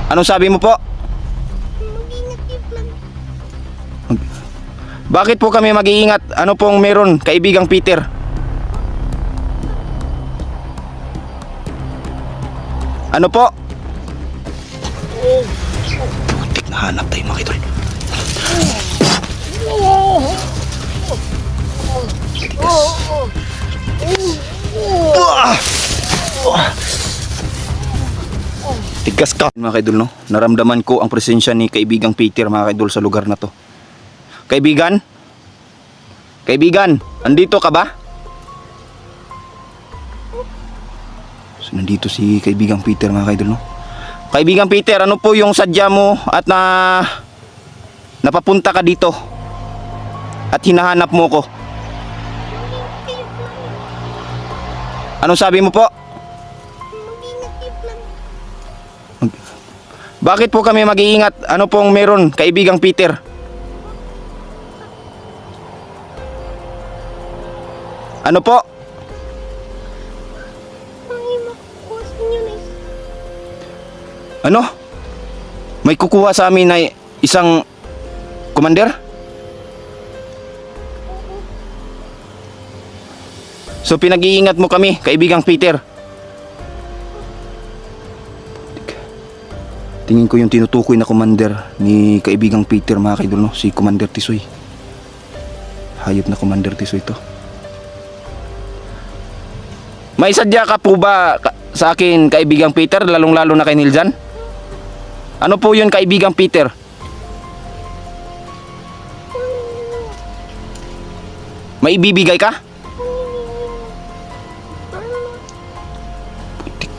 Anong sabi mo po? Mag-ingat kayo lang. Bakit po kami mag-iingat? Ano pong meron, kaibigang Peter? Ano po? Putik na hanap tayo mga idol. Tigas ka mga kaidol, no? Naramdaman ko ang presensya ni kaibigang Peter mga kaidol sa lugar na to. Kaibigan? Kaibigan, andito ka ba? So, nandito si kaibigang Peter mga kaidol, no? Kaibigang Peter, ano po yung sadya mo at napapunta ka dito at hinahanap mo ko? Anong sabi mo po? Mag-ingat kayo lang. Bakit po kami mag-iingat? Ano pong meron, kaibigang Peter? Ano po? May makukuha sa inyo na Ano? May kukuha sa amin na isang commander? So pinag-iingat mo kami, kaibigang Peter. Tingin ko yung tinutukoy na commander ni kaibigang Peter mga kaidol, no? Si Commander Tisoy. Hayop na Commander Tisoy to. May sadya ka po ba sa akin, kaibigang Peter, lalong-lalo na kay Niljan? Ano po yun, kaibigang Peter? May ibibigay ka? Putik.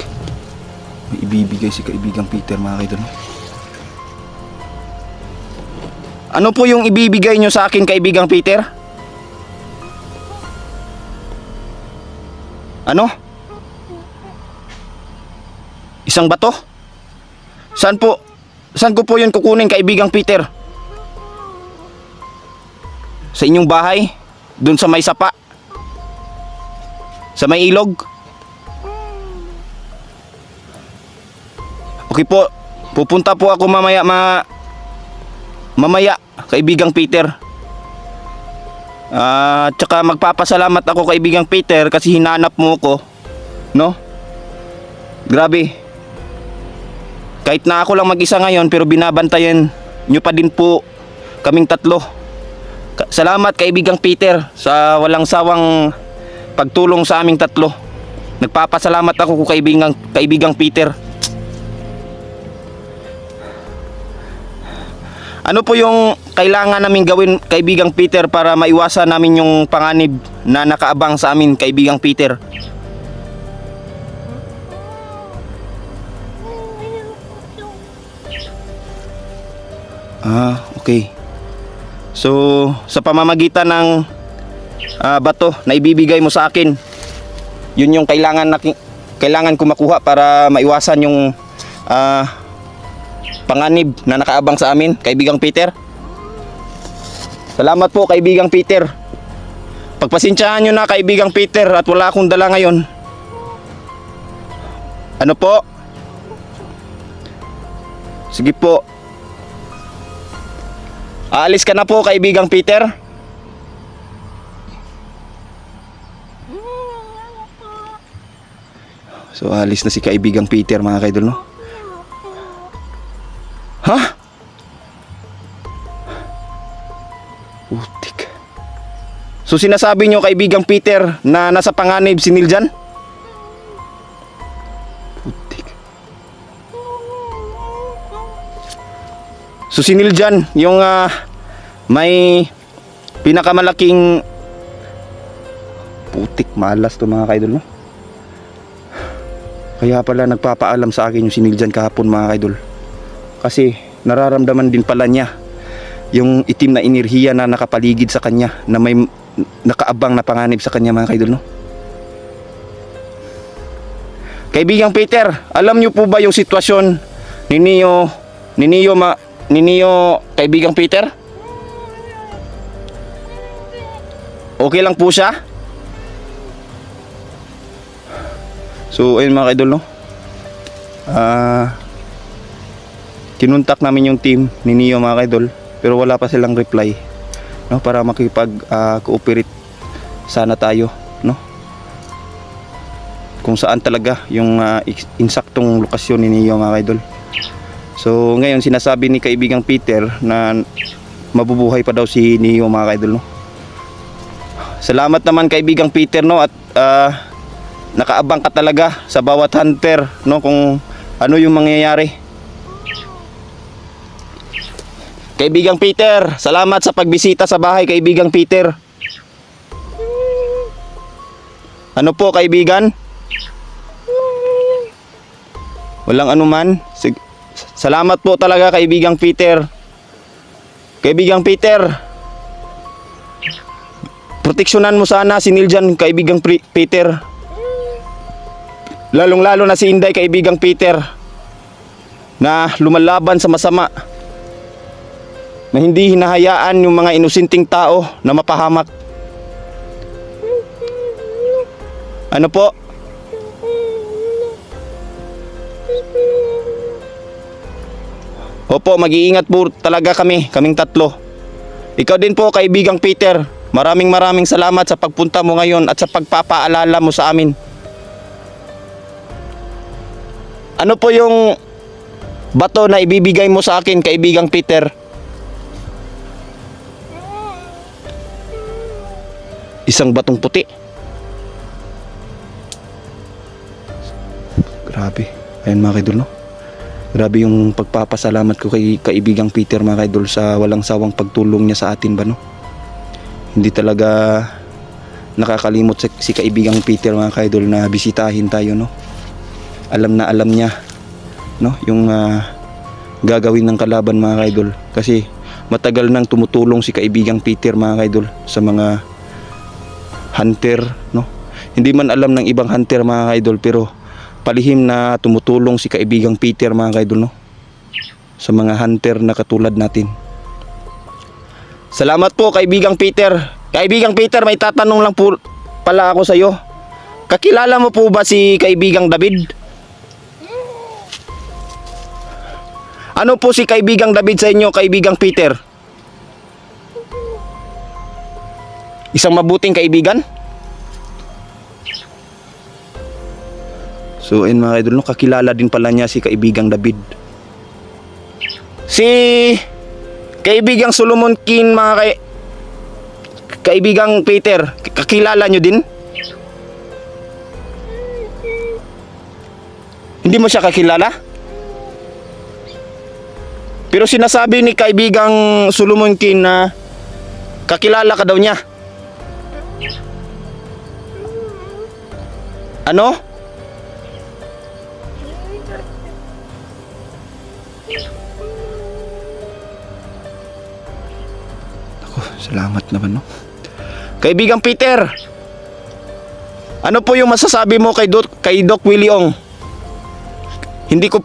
May ibibigay si kaibigang Peter mga kaidol. Ano po yung ibibigay nyo sa akin, kaibigang Peter? Ano? Isang bato? Saan po? Saan ko po yun kukunin, kaibigang Peter? Sa inyong bahay? Doon sa may sapa? Sa may ilog? Okay po. Pupunta po ako mamaya kaibigang Peter. Tsaka magpapasalamat ako, kaibigang Peter, kasi hinanap mo ko, no? Grabe. Kahit na ako lang mag-isa ngayon, pero binabantayan nyo pa din po kaming tatlo. Salamat, kaibigang Peter, sa walang sawang pagtulong sa aming tatlo. Nagpapasalamat ako, kaibigang Peter. Ano po yung kailangan namin gawin, kaibigang Peter, para maiwasan namin yung panganib na nakaabang sa amin, kaibigang Peter? Okay. So, sa pamamagitan ng bato na ibibigay mo sa akin, yun yung kailangan ko makuha para maiwasan yung panganib na nakaabang sa amin, kaibigang Peter. Salamat po, kaibigang Peter. Pagpasensyahan nyo na, kaibigang Peter, at wala akong dala ngayon. Ano po? Sige po. Aalis ka na po, kaibigang Peter. So aalis na si kaibigang Peter mga kaidol, no? Ha? Putik. So sinasabi nyo, kaibigang Peter, na nasa panganib si Niljan? Putik. So si Niljan, yung may pinakamalaking... Putik, malas to mga kaidol, no? Kaya pala nagpapaalam sa akin yung si Niljan kahapon mga kaidol. Kasi nararamdaman din pala niya yung itim na enerhiya na nakapaligid sa kanya, na may nakaabang na panganib sa kanya mga kaidol, no? Kaibigang Peter, alam niyo po ba yung sitwasyon ni Neo, kaibigang Peter? Okay lang po siya? So ayun mga kaidol, no? kinontak namin yung team ni Neo mga kaidol, pero wala pa silang reply, no, para makipag cooperate sana tayo, no, kung saan talaga yung insaktong lokasyon ni Neo mga kaidol. So ngayon sinasabi ni kaibigang Peter na mabubuhay pa daw si Neo mga kaidol, no. Salamat naman kaibigang Peter, no, at nakaabang ka talaga sa bawat hunter, no, kung ano yung mangyayari. Kaibigang Peter, salamat sa pagbisita sa bahay kaibigang Peter. Ano po kaibigan? Walang anuman. Salamat po talaga kaibigang Peter. Kaibigang Peter, proteksyonan mo sana si Niljan kaibigang Peter. Lalong lalo na si Inday kaibigang Peter, na lumalaban sa masama, na hindi hinahayaan yung mga inusinting tao na mapahamak. Ano po? Opo, mag-iingat po talaga kaming tatlo. Ikaw din po kaibigang Peter, maraming salamat sa pagpunta mo ngayon at sa pagpapaalala mo sa amin. Ano po yung bato na ibibigay mo sa akin kaibigang Peter? Isang batong puti. Grabe. Ayun mga kaidol, no? Grabe yung pagpapasalamat ko kay kaibigang Peter mga kaidol sa walang sawang pagtulong niya sa atin ba, no? Hindi talaga nakakalimot si kaibigang Peter mga kaidol na bisitahin tayo, no? Alam na alam niya, no, yung gagawin ng kalaban mga kaidol, kasi matagal nang tumutulong si kaibigang Peter mga kaidol sa mga hunter, no? Hindi man alam ng ibang hunter mga kaidol, pero palihim na tumutulong si kaibigang Peter mga kaidol, no, sa mga hunter na katulad natin. Salamat po kaibigang Peter. Kaibigang Peter, may tatanong lang po pala ako sa iyo. Kakilala mo po ba si kaibigang David? Ano po si kaibigang David sa inyo kaibigang Peter? Isang mabuting kaibigan? So ayun mga idol, no, kakilala din pala niya si kaibigang David. Si kaibigang Solomon Kin mga kaibigang Peter, kakilala nyo din? Hindi mo siya kakilala? Pero sinasabi ni kaibigang Solomon Kin na kakilala ka daw niya. Ano? Ako, salamat naman, no? Kaibigang Peter, ano po yung masasabi mo kay Doc Willie Ong? Hindi ko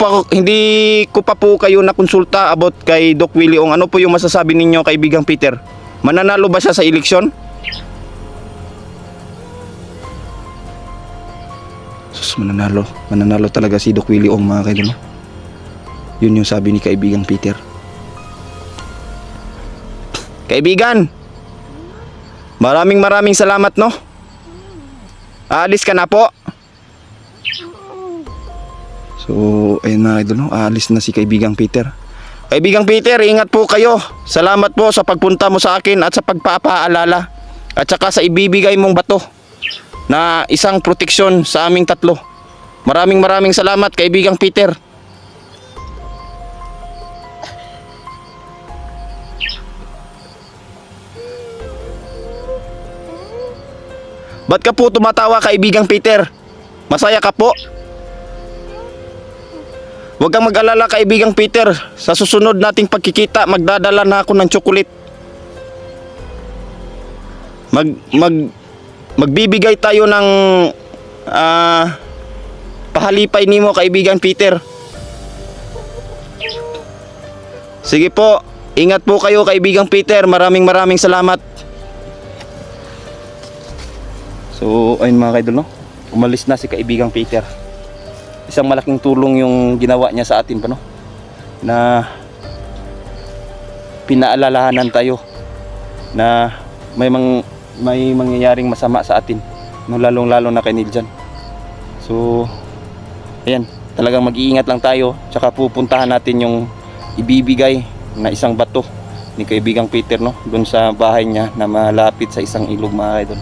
pa po kayo nakonsulta about kay Doc Willie Ong. Ano po yung masasabi ninyo kaibigang Peter? Mananalo ba siya sa eleksyon? Sus, mananalo talaga si Doc Willie Ong mga kaidol, no? Yun yung sabi ni kaibigang Peter. Kaibigan, maraming salamat, no? Aalis ka na po. So, ayun mga idol, no? Aalis na si kaibigang Peter. Kaibigang Peter, ingat po kayo. Salamat po sa pagpunta mo sa akin at sa pagpapaalala. At saka sa ibibigay mong bato na isang proteksyon sa aming tatlo. Maraming salamat kaibigang Peter. Ba't ka po tumatawa kaibigang Peter? Masaya ka po? Huwag kang mag-alala kaibigang Peter. Sa susunod nating pagkikita, magdadala na ako ng tsokolit. Magbibigay tayo ng pahalipay nimo kaibigan Peter. Sige po, ingat po kayo kaibigang Peter. Maraming salamat. So ayun mga kaidol, no? Umalis na si kaibigang Peter. Isang malaking tulong yung ginawa niya sa atin pa, no? na pinaalalahanan tayo na may mangyayaring masama sa atin, no, lalong-lalo na kay Niljan. So ayan, talagang mag-iingat lang tayo, tsaka pupuntahan natin yung ibibigay na isang bato ni kaibigang Peter, no, doon sa bahay niya na malapit sa isang ilog, mga idol.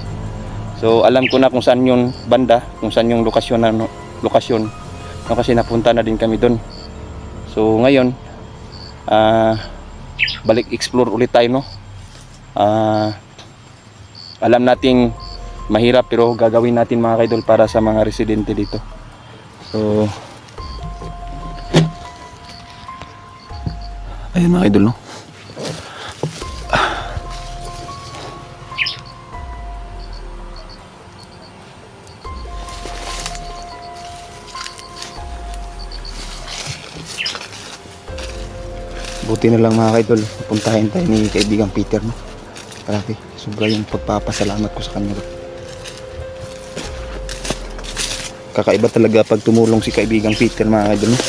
So alam ko na kung saan yung banda, kung saan yung lokasyon na no, kasi napunta na din kami doon. So ngayon balik explore ulit tayo, no. Alam nating mahirap pero gagawin natin, mga idol, para sa mga residente dito. So ayun, mga idol, no. Buti na lang, mga idol, puntahin tayo ni kaibigang Peter, no. Grabe, sobra yung pagpapasalamat ko sa kanya. Kakaiba talaga pag tumulong si kaibigang Peter, mga idol, no.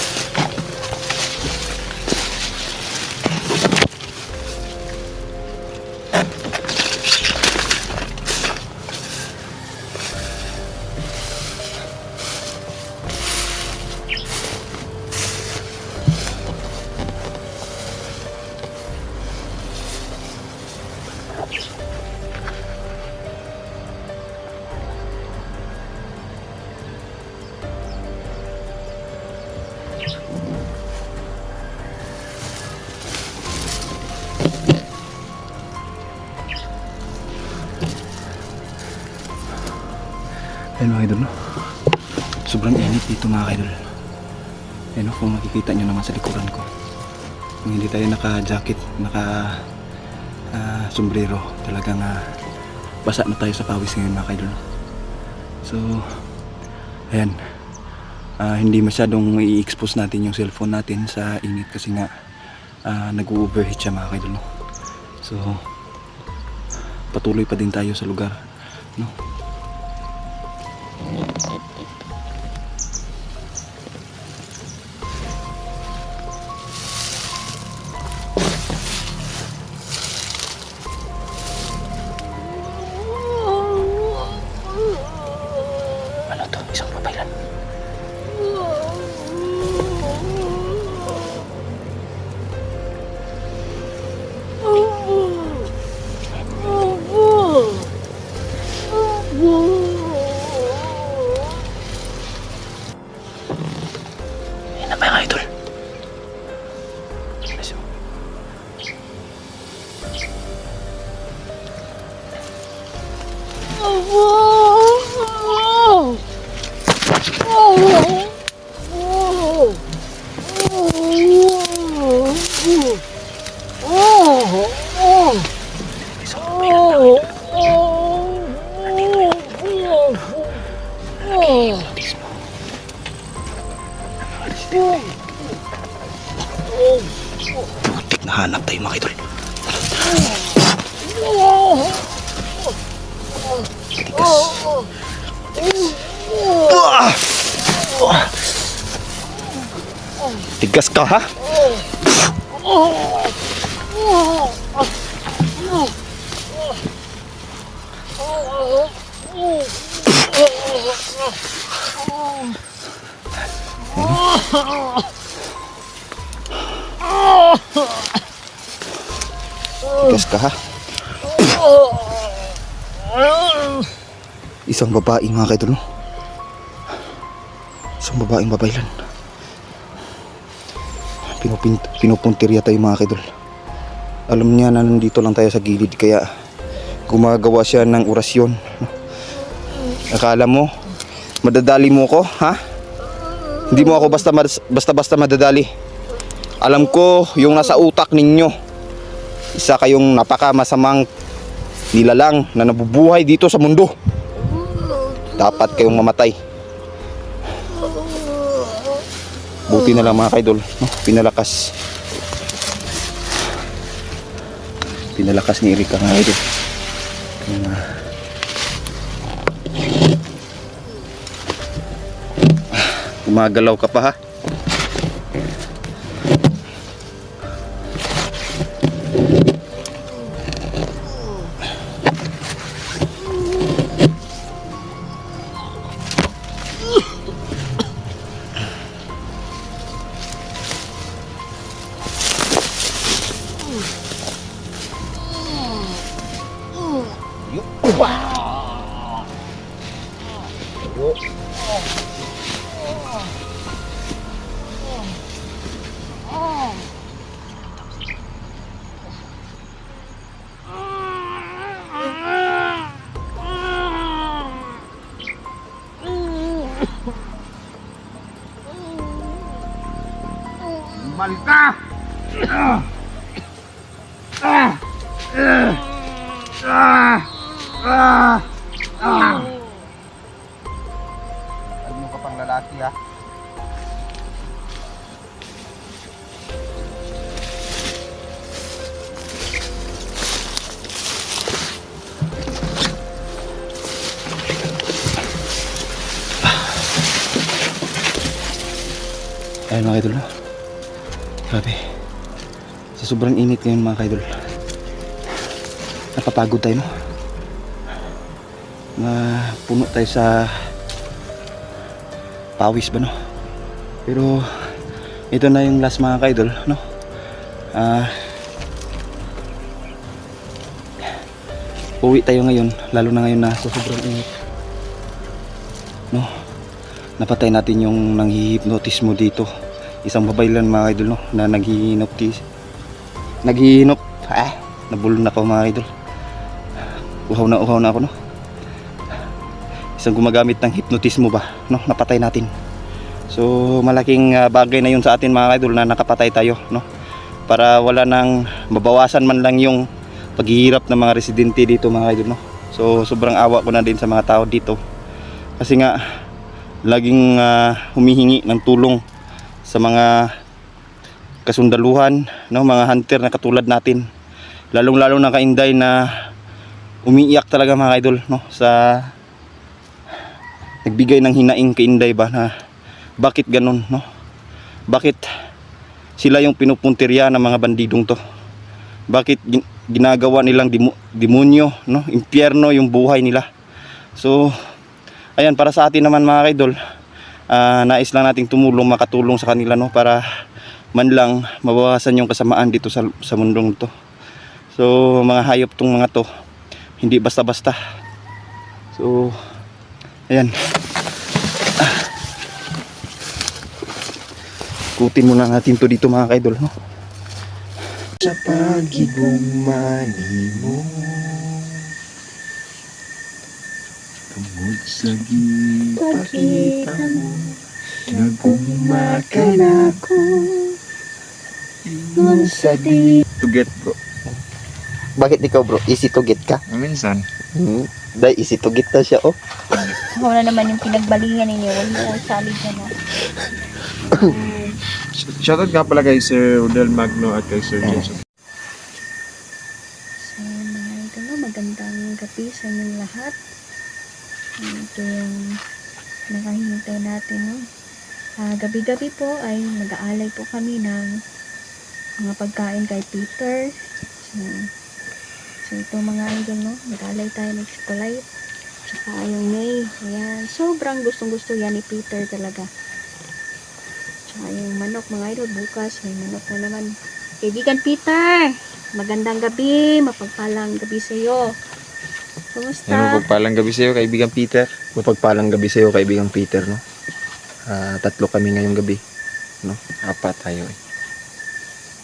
Ayun, mga idol, no. Sobrang init dito, mga idol. Ayun, no, kung makikita nyo naman sa likuran ko, kung hindi tayo naka-jacket, sombrero, talagang basa na tayo sa pawis ngayon, mga idol, no. So ayan, hindi masyadong i-expose natin yung cellphone natin sa init kasi nga nag-overheat siya, mga idol, no. So patuloy pa din tayo sa lugar, no. Ano to? Isang papailan. Ayan na, mga idol. Putik na hanap tayo, mga idol. Tigas. Tigas ka, ha? Tigas ka, ha? Isang babae, mga kaidol, no? Isang babaeng babaylan. Pinupuntirya tayo, mga kaidol. Alam niya na nandito lang tayo sa gilid, kaya gumagawa siya ng orasyon, no? Akala mo madadali mo ko, ha? Hindi mo ako basta madadali. Alam ko yung nasa utak ninyo. Isa kayong napakamasamang nilalang na nabubuhay dito sa mundo. Dapat kayong mamatay. Buti na lang, mga kaidol, no? Pinalakas ni Erika, mga kaidol. Gumagalaw ka pa, ha? Balik ka! Ano ka pang lalaki ha? Ayun mga idol, no? Grabe. Sa sobrang init ngayon mga idol, napapagod tayo, no? Puno tayo sa pawis ba, no? Pero ito na yung last mga idol, no? Uwi tayo ngayon, lalo na ngayon na sa sobrang init, no? Napatay natin yung nanghihipnotis mo dito. Isang babae lang mga idol, no, na naghihinop. Nabulol na ako mga idol. Uhaw na ako, no. Isang gumagamit ng hypnotismo ba, no, napatay natin. So malaking bagay na yun sa atin mga idol na nakapatay tayo, no. Para wala nang mabawasan man lang yung paghihirap ng mga residente dito mga idol, no. So sobrang awa ko na din sa mga tao dito. Kasi nga laging humihingi ng tulong sa mga kasundaluhan, no, mga hunter na katulad natin, lalong-lalo na kainday na umiiyak talaga mga idol, no, sa nagbigay ng hinaing kainday ba na bakit ganun, no, bakit sila yung pinupuntirya ng mga bandidong to, bakit ginagawa nilang demonyo, no, impyerno yung buhay nila. So ayan, para sa atin naman mga idol, nais lang nating tumulong, makatulong sa kanila, no, para man lang mabawasan yung kasamaan dito sa mundong to. So mga hayop tong mga to, hindi basta-basta. So ayan, kutin muna natin to dito mga idol, no. Sa pag-ibong mo, tungod sa gipakita mo, nagkumakan ako dun sa di. To get bro. Bakit ikaw bro, easy to get ka? Minsan. Dahil easy to get na siya, oh. Ako na naman yung pinagbalingan ninyo. Huwag mo kong salig na na. Shoutout nga pala kay Sir Udel Magno at kay Sir Jason. So, mga ito, no, magandang gabi sa inyong lahat. Ito yung nakahintay natin, no. Gabi-gabi po ay nag-aalay po kami ng mga pagkain kay Peter. So ito mga idol, no, nag-aalay tayo ng chocolate tsaka yung May. Ayan, sobrang gustong-gusto yan ni Peter talaga. Tsaka yung manok mga idol, bukas may manok na naman. Kaibigan Peter, magandang gabi, mapagpalang gabi sa iyo. Kumusta? Mapagpalang gabi sa iyo, kaibigan Peter. Mapagpalang gabi sa iyo, kaibigang Peter, no. Tatlo kami ngayong gabi, no. Apat tayo eh.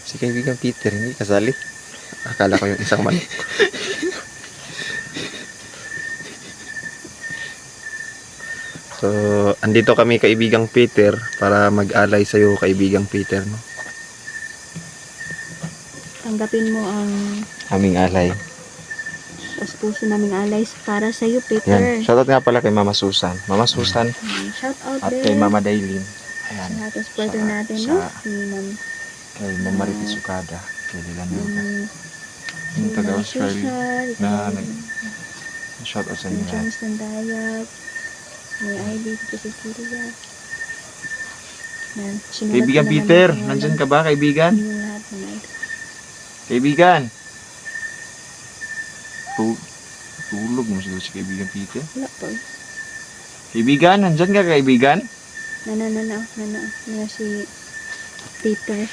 Si kaibigan Peter, hindi kasali. Akala ko yung isang manok. So, andito kami kaibigang Peter para mag-alay sa iyo, kaibigang Peter, no. Tanggapin mo ang Aming alay. puso naming alay para sa iyo, Peter. Yan. Shoutout nga pala kay Mama Susan. Mama Susan Shout out at din. kay Mama Daylin. Ayan. Sa ating supporter natin, sa- no? Si Ma'am Kay Mama Marites Sukada. Kay Lilan Yoga. Yung si taga Ma'am Australia. Susan, na kay Shoutout sa Ma'am inyo lahat. James Tandayag, may Ivy, si Cecilia. Yan, sinulat Kaibigan ko naman Peter, yung nandyan pangalan. ka ba kaibigan? Yung lahat mga ito. Kaibigan! Tulog mo siguro si kaibigan Peter. Wala po eh. Kaibigan, nandyan ka kaibigan? Nana si Peter.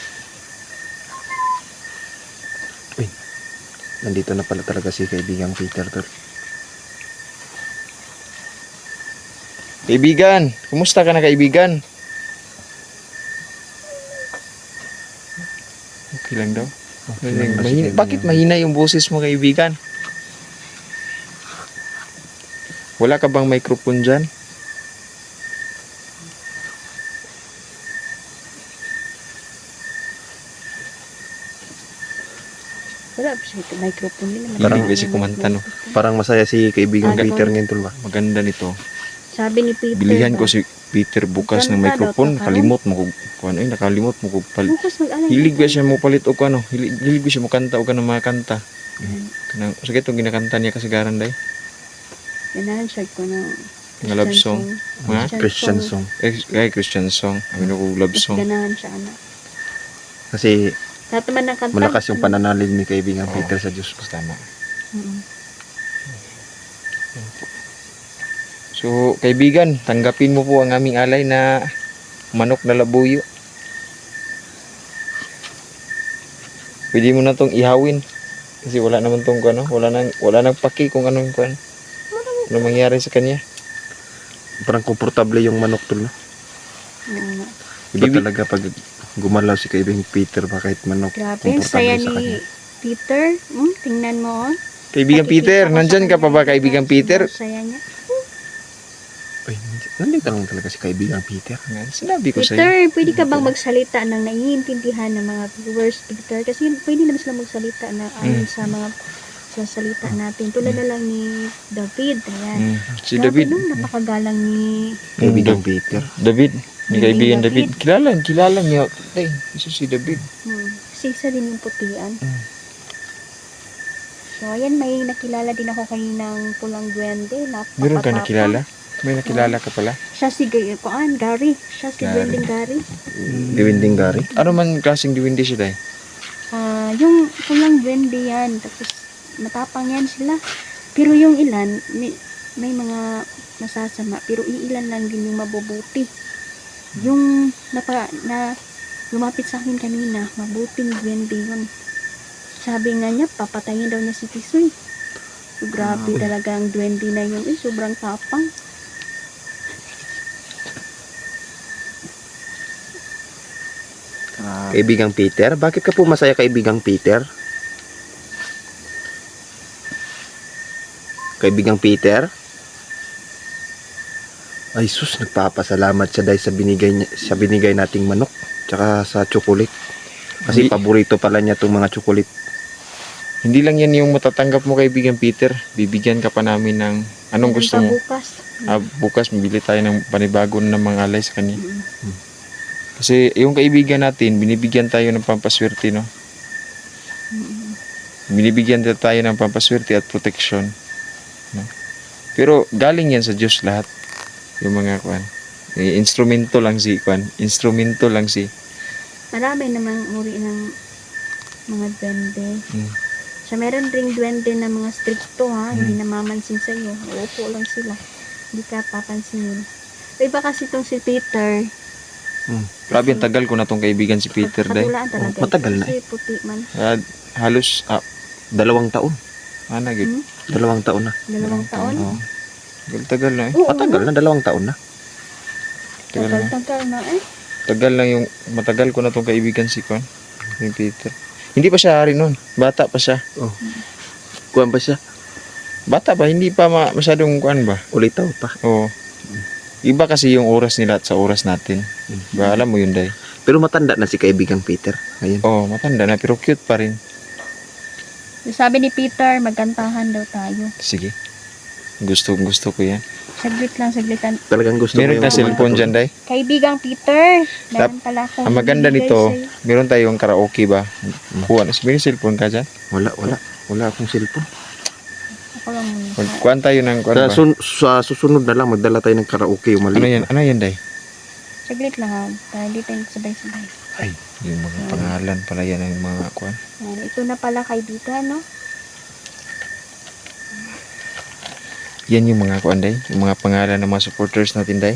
Nandito na pala talaga si kaibigang Peter, tol. Kaibigan, kumusta ka na kaibigan? Okay lang daw. lang ba si kaibigan? Bakit mahina yung boses mo kaibigan? Wala ka bang microphone dyan? Wala pa siya ito, microphone din naman. Parang kasi kumanta, no? Parang masaya si kaibigang Ah, Peter ganun. ngayon tol ba? Maganda nito. Sabi ni Peter Bilihan ba, ko si Peter bukas ng Ganda daw microphone. to, Kalimot mo ko. Kuan ay nakalimot mo ko palit. bukas mag-alay. Hilig ba siya mo palit o ano? Hilig ba siya mo kanta o ng mga kanta? Kanang sige itong ginakanta niya kasagaran day. Ganahan siya ko na Nga love song. Mga Christian song. Christian song. Amin ko love Mas song. ganahan siya anak. Kasi Lahat naman ng kanta. malakas yung pananalig ni kaibigang Oo. Peter sa Diyos. Tama. Mm. So, kaibigan, tanggapin mo po ang aming alay na manok na labuyo. Pwede mo na tong ihawin. Kasi wala naman tong ano, wala nang paki kung anong kuan. Ano mangyari sa kanya. Parang komportable yung manok tol no? Oo nga. Iba Kiwi- talaga pag gumalaw si kaibigang Peter ba kahit manok. Grabe, ang saya komportable sa ni kanya. Peter. Tingnan mo. Oh. Kaibigan Nakikita Peter, ko sa nandyan ka pa kanya, ba kaibigan Peter? ang saya niya. Ay, nandito lang talaga si kaibigang Peter. Nga, sinabi ko sa iyo. Peter, pwede ka bang magsalita ng naiintindihan ng mga viewers, Peter? Kasi pwede naman sila magsalita na ayon sa mga sa salita natin. Tulad na lang ni David. Ayan. Si Grabe, David. no? Napakagalang ni Kaibigang Peter. David. Ni David, kaibigan David. David. Kilala niya. Tay, isa si David. Kasi isa din yung putian. Mm. So, ayan, may nakilala din ako kaninang pulang duwende. Meron ka Napakatapang. nakilala? May nakilala ka pala? Siya si Gary. Siya si Gary. Duwending Gary. Diwinding Gary. Ano man klaseng diwindi siya day? Yung pulang duwende yan. Tapos, matapang yan sila. Pero yung ilan, may mga masasama. Pero iilan lang din yung mabubuti. Yung na lumapit sa akin kanina, mabuting duwende yun. Sabi nga niya, papatayin daw niya si Tisoy. So, grabe talaga ang duwende na yun. Sobrang tapang. Kaibigang Peter? Bakit ka po masaya kaibigang Peter? Kaibigang Peter? Ay sus, nagpapasalamat siya dahil sa binigay nating manok tsaka sa chocolate. Kasi Hindi- paborito pala niya itong mga chocolate. Hindi lang yan yung matatanggap mo kaibigan Peter. Bibigyan ka pa namin ng anong Meron gusto pa mo. bukas. Bukas mabili tayo ng panibago na mga alay sa kanya. Mm. Kasi yung kaibigan natin, binibigyan tayo ng pampaswerte, no? Mm. Binibigyan tayo ng pampaswerte at protection. No? Pero galing yan sa Diyos lahat. Yung mga kwan. Instrumento lang si kwan. Instrumento lang si. Marami namang uri ng mga duwende. Hmm. So, meron ring duwende na mga stricto ha, hindi namamansin sa iyo. Uupo lang sila. Hindi ka papansinin. Iba kasi itong si Peter. Grabe, ang tagal ko na tong kaibigan si Peter day. Pagkatulaan talaga. matagal na Kasi puti man. Halos, 2 taon. nagit. Hmm? 2 taon na. 2 taon. Oo. Tagal na eh. Oo, Matagal na, 2 taon na. Tagal na. Tagal na eh. Tagal lang yung, matagal ko na tong kaibigan si Kwan. Si Peter. Hindi pa siya hari nun. Bata pa siya. Kuwan ba siya? Bata pa, hindi pa masyadong kuan ba? Ulitaw pa. Oo. Iba kasi yung oras nila at sa oras natin. Ba, alam mo yun, Day? Pero matanda na si kaibigang Peter. Ngayon. Oo, matanda na pero cute pa rin. Sabi ni Peter, magkantahan daw tayo. Sige. Gusto ko yan. Saglitan. Talagang gusto Meron mo ka cellphone dyan, Day? Kaibigang Peter, meron pala akong Ang maganda bibigay nito, sa'yo. meron tayong karaoke ba? Kuha na. May cellphone ka dyan? Wala akong cellphone. Ako lang muna. Kuhaan tayo ng kuhan ba? Sa susunod na lang, magdala tayo ng karaoke yung mali. Ano yan, Day? Saglit lang ha. Para hindi tayo sabay-sabay. Ay, yung mga pangalan pala yan ng mga kuhan. Yan, ito na pala kaibigan, no? Yan yung mga kuhan, Day. Yung mga pangalan ng mga supporters natin, Day.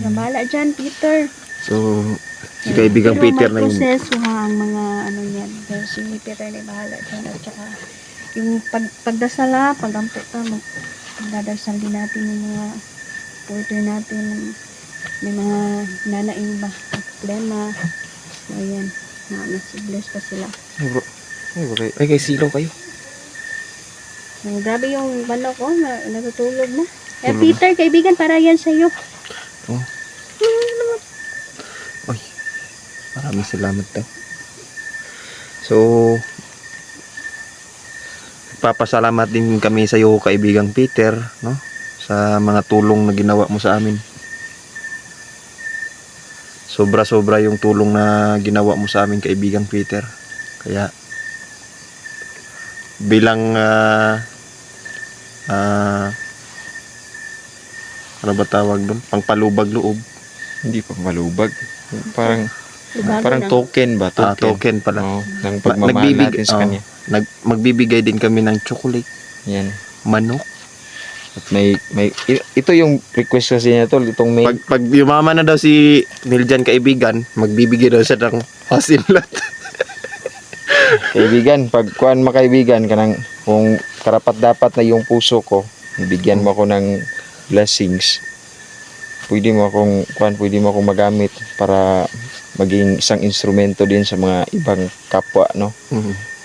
Namala dyan, Peter. So, si kaibigang Pero Peter may na yung... proseso ha, ang mga ano yan. Pero si Peter na bahala dyan. At saka, yung pagdasal ha, pag-ampot ka, Pagdadasal din natin yung mga supporter natin. May mga nanaing ba problema. So, ayan. Nasa-bless pa sila. Ay bro. Ay bro. Ay kay silaw kayo. So, grabe yung manok ko. Natutulog na. Eh, Tulog na. Peter, kaibigan, para yan sa'yo. Oh. Oy. Maraming salamat daw. So, papasalamat din kami sa iyo, kaibigang Peter, no? Sa mga tulong na ginawa mo sa amin. Sobra-sobra yung tulong na ginawa mo sa amin, kaibigang Peter. Kaya bilang ano ba tawag doon? Pangpalubag loob. Hindi pa malubag. Parang Bago parang na. token ba? Token. Token pala. Oo, ng pagmamahal natin sa kanya. Magbibigay din kami ng chocolate, Yan. manok. At ito yung request kasi niya tol, itong main. Pag yumaman na daw si Niljan kaibigan, magbibigay daw siya ng hasinlat. Kaibigan, pag kuan makaibigan kanang kung karapat dapat na yung puso ko, bigyan mo ako ng blessings. Pwede mo akong magamit para maging isang instrumento din sa mga ibang kapwa, no?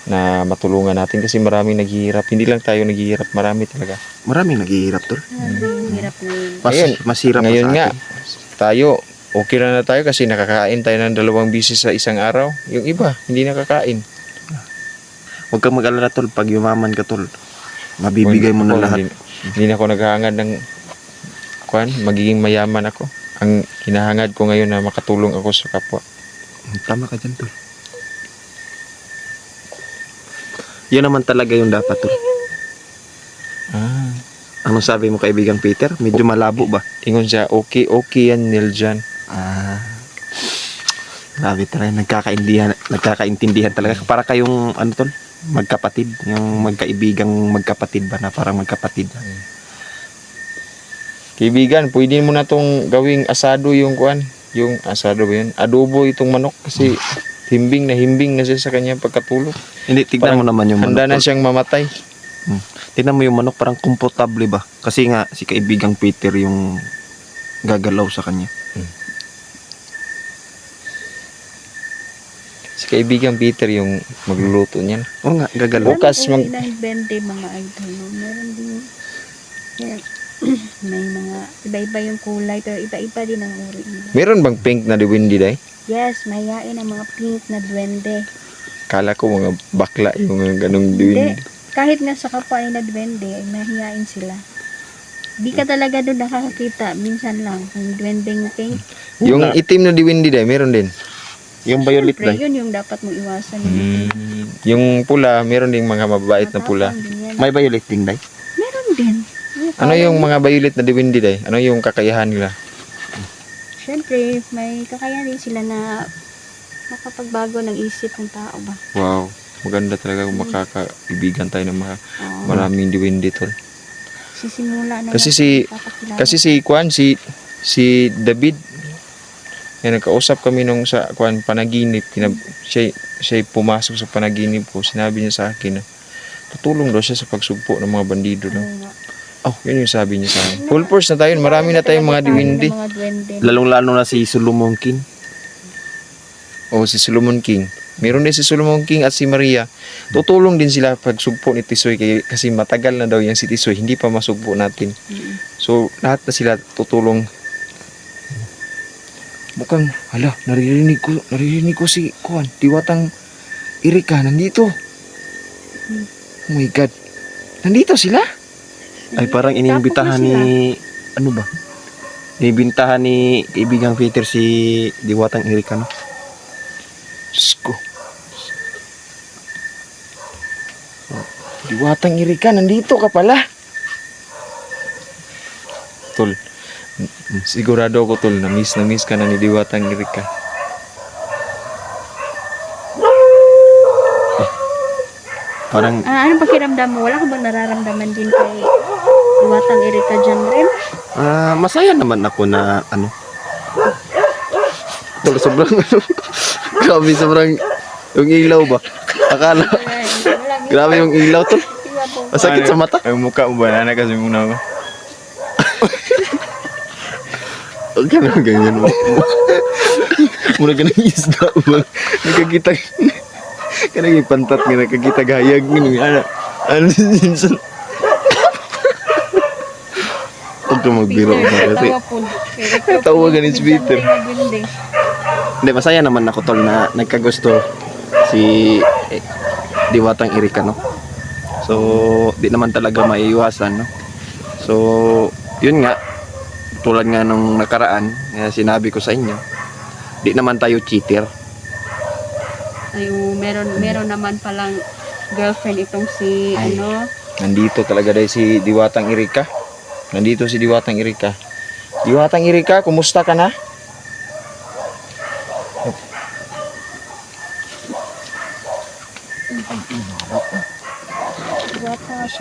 Na matulungan natin kasi maraming naghihirap. Hindi lang tayo naghihirap, marami talaga. Maraming naghihirap tol. Ang hirap na yun. Ngayon, Mas hirap pa Ngayon sa nga, atin. tayo, okay na tayo kasi nakakain tayo ng 2 bisis sa isang araw. Yung iba, hindi nakakain. Huwag kang mag-alala tol, pag yumaman ka tol, mabibigay mo na Ako, lahat. Hindi na ako naghahangad ng magiging mayaman ako. Ang hinahangad ko ngayon na makatulong ako sa kapwa. Tama ka dyan tol. Yun naman talaga yung dapat tol. Ah, Anong sabi mo kaibigang Peter? Medyo malabo ba? ingon siya, okay yan, Niljan. Grabe talaga, nagkakaintindihan talaga. Para kayong ano tol, magkapatid, yung magkaibigang magkapatid ba na parang magkapatid. Kaibigan, pwede mo na tong gawing asado yung yung asado ba yun? Adobo itong manok kasi himbing na siya sa kanya pagkatulog. Hindi, tignan Parang mo naman yung manok. Handa na tol. siyang mamatay. Tignan mo yung manok, parang komportable ba? Kasi nga, si kaibigang Peter yung gagalaw sa kanya. Si kaibigan Peter yung magluluto niyan. Oo nga, gagalaw. Bukas mag- Ilang 20 mga idol. No? Meron din. Yan. May mga iba-iba yung kulay pero iba-iba din ang uri nila. Meron bang pink na diwindi day? Yes, mayayain ang mga pink na duwende. Kala ko mga bakla yung mga ganong Hindi. diwindi. Kahit nga sa kapwa ay na duwende, ay mahihain sila. Di ka talaga doon nakakakita. Minsan lang. Yung duwendeng pink. Yung itim na diwindi day, meron din. Yung violet Siyempre, dye. yun yung dapat mo iwasan. Yung pula, meron din mga mababait na pula. Matapang din yan. May violet ding dye. Meron din. Ano yung mga violet na diwindi day? Ano yung kakayahan nila? Siyempre, may kakayahan din sila na makapagbago ng isip ng tao ba. Wow, maganda talaga kung makakaibigan tayo ng mga Oo. maraming diwindi tol. Sisimula na Kasi natin ipapakilala. Kasi si David, yan, nagkausap kami nung sa panaginip, siya pumasok sa panaginip ko, sinabi niya sa akin na tutulong daw siya sa pagsugpo ng mga bandido daw. Oo nga. Oh, yun yung sabi niya sa akin. Full force na tayo, marami na tayong mga Tayo diwindi. ng mga duwende. Lalong-lalo na si Solomon King. O si Solomon King. Meron din si Solomon King at si Maria. Tutulong din sila pagsugpo ni Tisoy kasi matagal na daw yan si Tisoy, hindi pa masugpo natin. So, lahat na sila tutulong. Mukhang, naririnig ko si Diwatang Erika, nandito. Oh my God. Nandito sila? Ay parang iniimbitahan Tapos na ni ano ba? Iniimbitahan ni kaibigang Peter si Diwatang Erika, no? Sko. Diwatang Erika, nandito ka pala. Tol, sigurado ako tol, na-miss ka na ni Diwatang Erika. Parang Ano pakiramdam mo? Wala ka bang nararamdaman din kay Diwatang Erika dyan rin? masaya naman ako na ano. Tol, sobrang ano. Grabe, sobrang yung ilaw ba? Akala, grabe yung ilaw tol. po. Masakit sa mata? Ang mukha mo ba? Nana kasi muna ako. Huwag ka naman ganyan mo. Muna ka ng isda ba? Nakakita ka nang ipantat nga nakakita gayag nga. Ano sinsan? Huwag ka magbiro ba kasi. Tawa po. Tawa ka ni Peter. Hindi. Hindi, masaya naman ako tol na nagkagusto si Diwatang Erika, no? So, di naman talaga maiiwasan, no? So, yun nga, tulad nga nung nakaraan, sinabi ko sa inyo, di naman tayo cheater. Ay, meron naman palang girlfriend itong si, Nandito talaga dahil si Diwatang Erika. Nandito si Diwatang Erika. Diwatang Erika, kumusta ka na?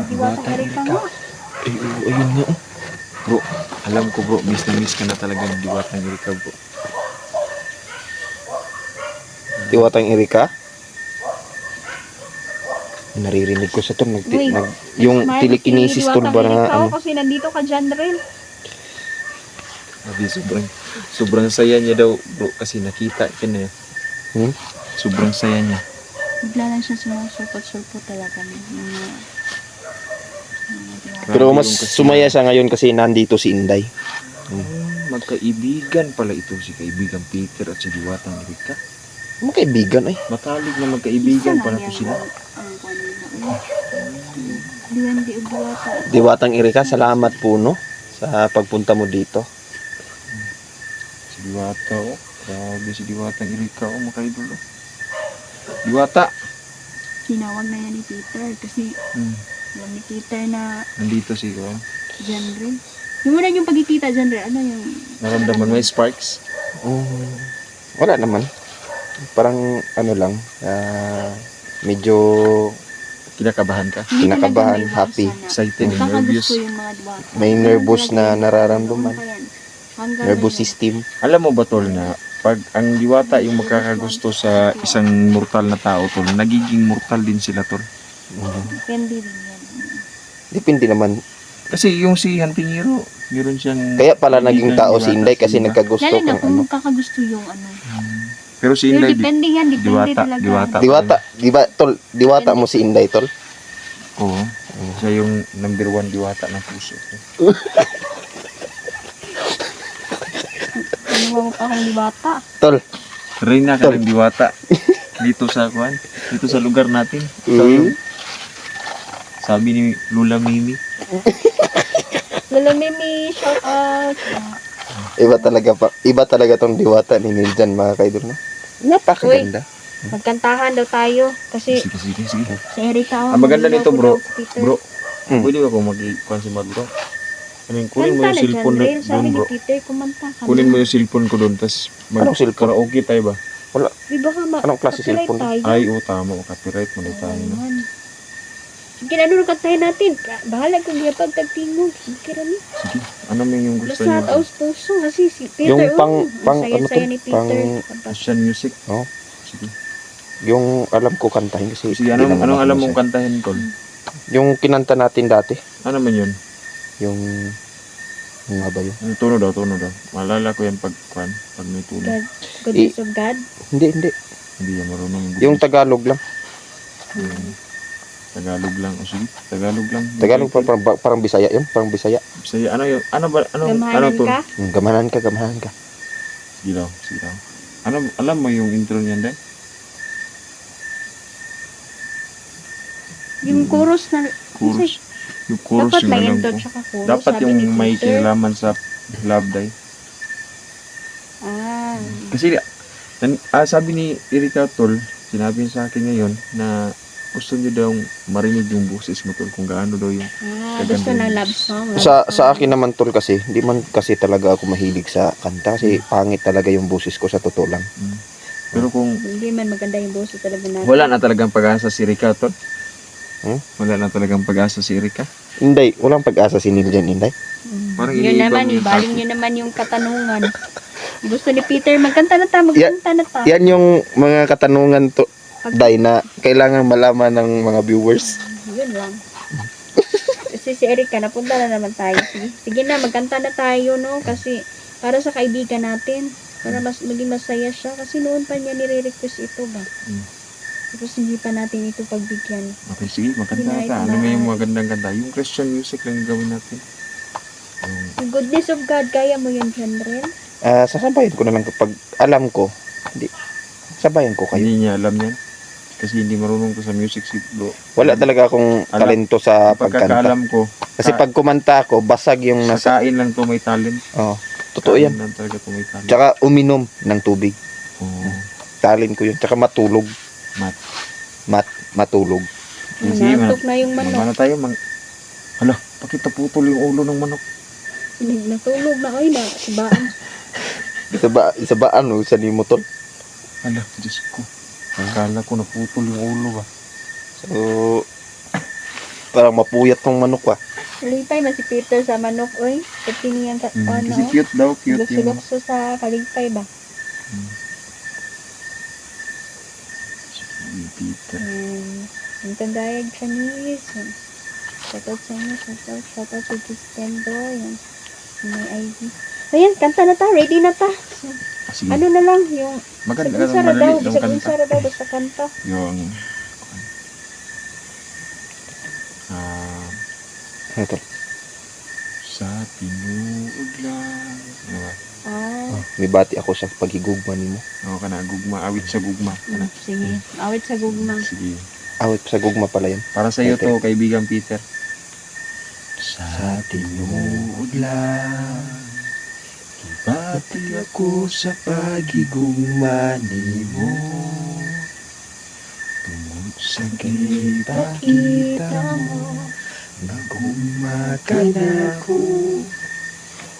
Diwatang Erika nga. Ay, ayun nga. Bro, alam ko bro, miss na miss ka na talaga ng Diwatang Erika bro. Diwatang Erika? Naririnig ko sa to, Uy, yung smile telekinesis si tol ba na Diwatang Erika, ano? kasi nandito ka dyan, Rel. Sabi, sobrang saya niya daw bro kasi nakita ka na. Sobrang saya niya. Bigla lang siya sumusulpot-sulpot talaga. Pero mas sumaya siya ngayon kasi nandito si Inday. Magkaibigan pala ito si kaibigan Peter at si Diwatang Erika. Mga kaibigan ay. Matalig na magkaibigan pala to sila. Hindi Diwata. Diwatang Erika, salamat po no sa pagpunta mo dito. Si Diwata oh. Grabe si Diwatang Erika oh, mga idol oh. Diwata! Sinawag na yan ni Peter kasi alam ni Peter na Nandito si Kuya. dyan rin. Yung muna yung pagkikita dyan rin, ano yung... Naramdaman mo yung sparks? Wala naman. Parang ano lang, medyo Kinakabahan ka? Hindi talaga kinakabahan, may happy, iwasan na Excited and kakagusto nervous? yung mga Diwata. may nervous na nararamdaman. Hanggang Nervous ngayon. system. Alam mo ba tol na pag ang Diwata yung magkakagusto sa isang mortal na tao tol, nagiging mortal din sila tol. Depende din yan. Depende naman. Kasi yung si Hunting Hero, meron siyang... Kaya pala naging kaibigan tao si Diwata, Inday kasi diba? nagkagusto Lalo na kang kung ano. magkakagusto yung ano. Pero si Pero Inday, depende yan, depende Diwata, talaga. Diwata. Diwata, diwata mo si Inday tol. Oo. Siya yung number 1 Diwata ng puso ko. Ano mo pa akong Diwata? Tol. Reyna ka ng Diwata. Dito sa kuan, dito sa lugar natin. Ikaw yung sabi ni Lula Mimi. Lolo Mimi, shout out. Iba talaga tong Diwata ni Niljan mga kaidol no. Napakaganda. Magkantahan daw tayo. Kasi Sige. si Erika, Ang maganda nito bro, bro, Hmm. pwede ba kung mag-kuan si Mad bro? I mean, kunin mo Kanta yung na cellphone dyan, na Rel. Sabi doon ni bro. Peter, kumanta ka. Kunin mo yung cellphone ko doon, tas Anong cellphone? mag-karaoke tayo ba? Di ba ka Anong klase copyright cellphone? tayo? Ay, oo, tama. Copyright mo na tayo. No? Ayan. Sige, ano nung kantahin natin? Bahala kung yapag tagtingog. Sige, Rami. Sige, ano mo yung gusto Basta niyo? taos puso kasi si Peter. Yung pang ang ano saya-saya to? ni Peter. Pang Asian music? Oo. Sige. yung alam ko kantahin kasi Sige, di naman anong ako alam masaya. mong kantahin, Tol? Yung kinanta natin dati, Ano man yun? yung nga ba yun? Yung tono daw. Malala ko yan pag may tono. God, goodness of God. Hindi. Hindi yan marunong. Yung Tagalog lang. Tagalog lang. O sige, Tagalog lang. Tagalog parang Bisaya yun, parang Bisaya. Sige, ano yun? Ano ba? Ano Gamahanan to? ka. Gamahan ka. Sige daw. Alam mo yung intro niyan, Day? Yung chorus na... Chorus. Yung chorus Dapat yung may alam intro ko. tsaka chorus. Dapat sabi yung ni may Peter. kinalaman sa Love Day. Ah. Kasi sabi ni Erika Tol, sinabi niya sa akin ngayon na gusto niyo daw marinig yung boses mo Tol kung gaano daw yung Gusto ng love song. Sa akin naman tol kasi, di man kasi talaga ako mahilig sa kanta kasi pangit talaga yung boses ko sa totoo lang. pero kung Hindi man maganda yung boses talaga natin. wala na talagang pag-asa si Erika Tol. Hmm? Wala na talagang pag-asa si Erika. Inday, walang pag-asa si Niljan, Inday. Parang Yun iniibang naman, yung ibaling topic. nyo naman yung katanungan. Gusto ni Peter, magkanta na ta. Yan yung mga katanungan to, Day, na kailangan malaman ng mga viewers. Yun lang. Kasi si Erika, napunta na naman tayo. Sige na, magkanta na tayo, no? Kasi para sa kaibigan natin. Para maging masaya siya. Kasi noon pa niya nire-request ito ba? Mm. Tapos hindi pa natin ito pagbigyan. Okay, sige, maganda Hindi na ka. ito Ano na- may yung magandang ganda? Yung Christian music lang yung gawin natin. Yung, The goodness of God, kaya mo yan, Henry? Sasabayan ko na lang kapag alam ko. Hindi. Sabayan ko kayo. hindi niya alam yan. Kasi hindi marunong ko sa music si bro. Wala talaga akong Alam- talento sa Ang pagkanta. pagkakaalam ko, Kasi pag kumanta ako, basag yung sa nasa... kain lang to may talent. Oh, totoo yan. Kain lang talaga to may talent. Tsaka uminom ng tubig. Oo. Talent ko yun. Tsaka matulog. Mat. Matulog. Sige, Nantok na yung manok. Ano tayo? Hala, bakit naputol yung ulo ng manok? Natulog na, oy, na, sibaan. Isa ba ano? Isa ni motor. Hala, Diyos ko. Akala ko naputol yung ulo ba? So, parang mapuyat tong manok pa. Kalipay na si Peter sa manok, oy. Kasi niyang ano, Kasi cute daw, cute yung manok. lukso sa kalipay ba? Si Peter. Ang tandayag Chinese. Shoutout sa inyo, shoutout sa Kristendo. Yan. May ID. Ayan, kanta na ta, ready na ta. So, Sige, ano na lang, yung maganda sa ka unsara daw, madali yung sa kanta. unsara daw, basta kanta. Yung... ah, Ano to? sa tinuod lang. Diba? May bati ako sa paghigugma nimo. Oo ka na, gugma. Awit sa gugma. Ano? Sige, awit sa gugma. Sige. Awit sa gugma pala yan. Para sa iyo Okay. to, kaibigan Peter. Sa tinuod lang, ibati ako sa pagigugma nimo. Tungod sa gipakita mo, nagugma ka na ko.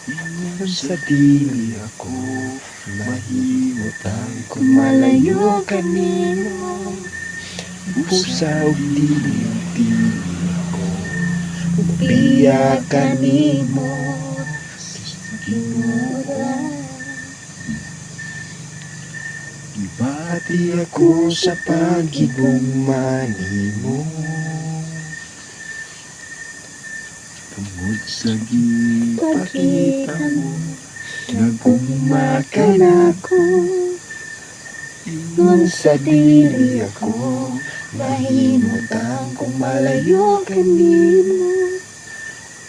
Ingon sa dili ako, mahimutan kung malayo ka nimo. Pusa o dili ako, biya ka nimo. Ibati ako sa pagigugma nimo. Tungod sa gipakita mo, nagugma ka na ko. Ingon sa dili ako, mahimutan kung malayo ka nimo.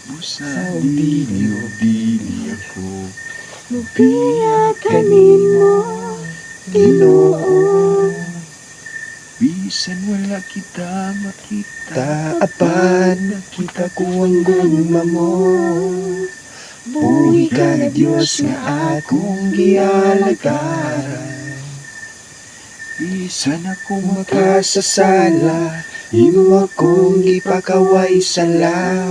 Busa o dili ako, biya ka nimo. Ginoo, bisan wala kita makita, apan nakita ko ang gugma mo. Buhi ka na Diyos nga akong gialagaran. Bisan ako makasasala, imo akong gipakaway sala.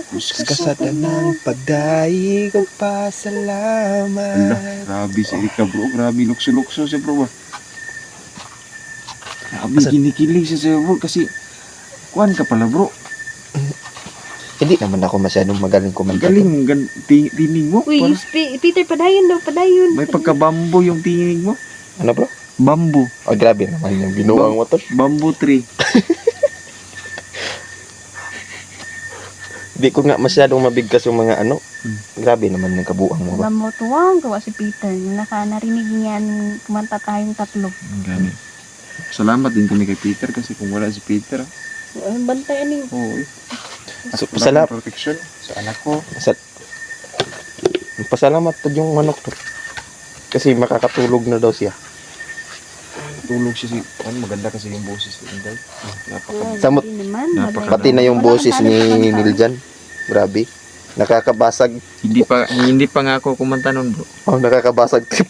Kus ka sa tanang pagdaig o pasalamat. Grabe si Erika bro, grabe lukso-lukso siya bro ba. Grabe kinikilig siya sa'yo bro kasi kuhan ka pala bro. Hindi naman ako masyadong magaling kumanta. Galing, tinig mo. Uy, Parang Peter, padayon daw, padayon. may pagka-bambo yung tinig mo. Ano bro? Bambo. Oh, grabe naman yung binuang mo to. Bamboo tree. Hindi ko nga masyadong mabigkas yung mga ano. Grabe naman yung kabuang mo ba? Alam mo, tuwang gawa si Peter. Narinig niya kumanta tayong tatlo. Gani. Salamat din kami kay Peter kasi kung wala si Peter, Bantayan niyo. oo. So, pasalamat. Protection sa anak ko. Pasalamat po yung manok to. Kasi makakatulog na daw siya. Tulog siya si, maganda kasi yung boses ni Inday. Napaka Samot. Naman, Napaka- Pati na yung boses ni Niljan. Grabe. Nakakabasag. hindi pa nga ako kumanta nun bro. Oh, nakakabasag trip.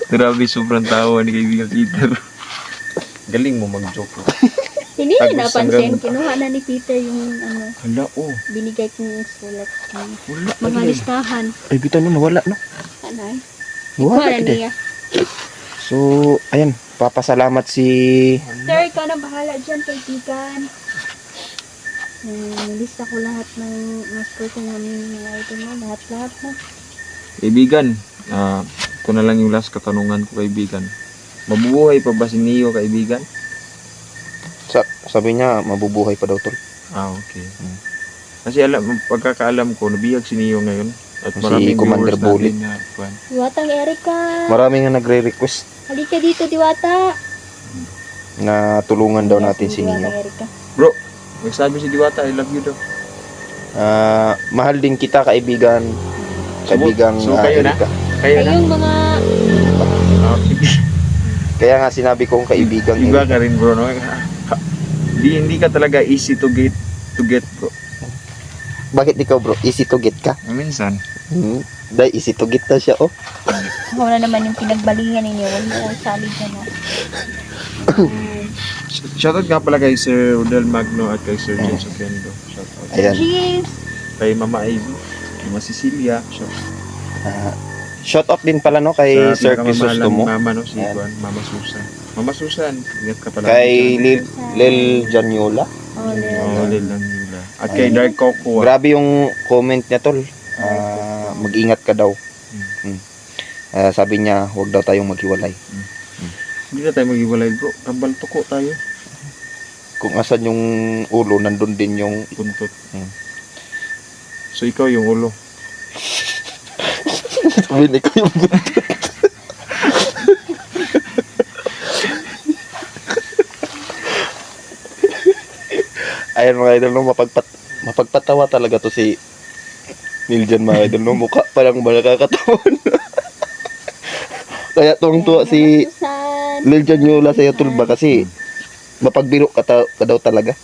Grabe sobrang tawa ni kaibigan Peter. Galing mo mag-joke bro. Hindi Tagos niya napansin. hanggang- Kinuha na ni Peter yung Hala oh. binigay kong sulat. Wala. Mga listahan. Ay, bitaw na nawala no. Anay? Nawala Kuha na kita. niya. So, ayan. Papasalamat si... Sir, ikaw na bahala dyan, kaibigan. Lista ko lahat ng mas person namin mga item mo. Lahat mo. Kaibigan, ito na lang yung last katanungan ko kaibigan. Mabubuhay pa ba si Neo kaibigan? Sabi niya, mabubuhay pa daw tol. Okay. Kasi pagkakaalam ko, nabiyag si Neo ngayon. At Si maraming Commander viewers Bullet. natin na kuwan. Diwatang Erika. Marami nga nagre-request Halika dito, Diwata. na tulungan daw natin si Diwatang Neo. Erika. Bro, magsabi si Diwata, I love you daw. Mahal din kita, kaibigan. Kaibigang So, kayo na? Erika. Kayo na? Kayong mga Okay. Kaya nga sinabi kong kaibigang Iba Erika. ka rin bro, no? Hindi ka talaga easy to get bro. Bakit ikaw bro? Easy to get ka? Minsan. Dahil easy to get na siya oh. wala naman yung pinagbalingan ninyo. Huwag mo kong salig na na. Shoutout nga pala kay Sir Rodel Magno at kay Sir James Oquendo. Shoutout. Ayan. James. Kay Mama Ivy, Mama Cecilia, shoutout. Shout out din pala no kay Sa Sir pinakamamahalang Crisostomo. Mama no, si Ayan. Juan, Mama Susan. Mama Susan, ingat ka pala. Kay Lil Janyola. Oh, Oh, Lil lang nila. At kay Dark Coco. Grabe yung comment niya tol. Mag-ingat ka daw. Sabi niya, huwag daw tayong maghiwalay. Hindi na tayo maghiwalay bro. Kambal tuko tayo. Kung asan yung ulo, nandun din yung Puntot. So ikaw yung ulo. sabihin ko yung buntot. Ayan mga idol no, mapagpatawa talaga to si Niljan mga idol no, mukha parang nakakatawan. Kaya tuwang-tuwa si Susan. Niljan Yola sa tulba kasi mapagbiro ka daw talaga.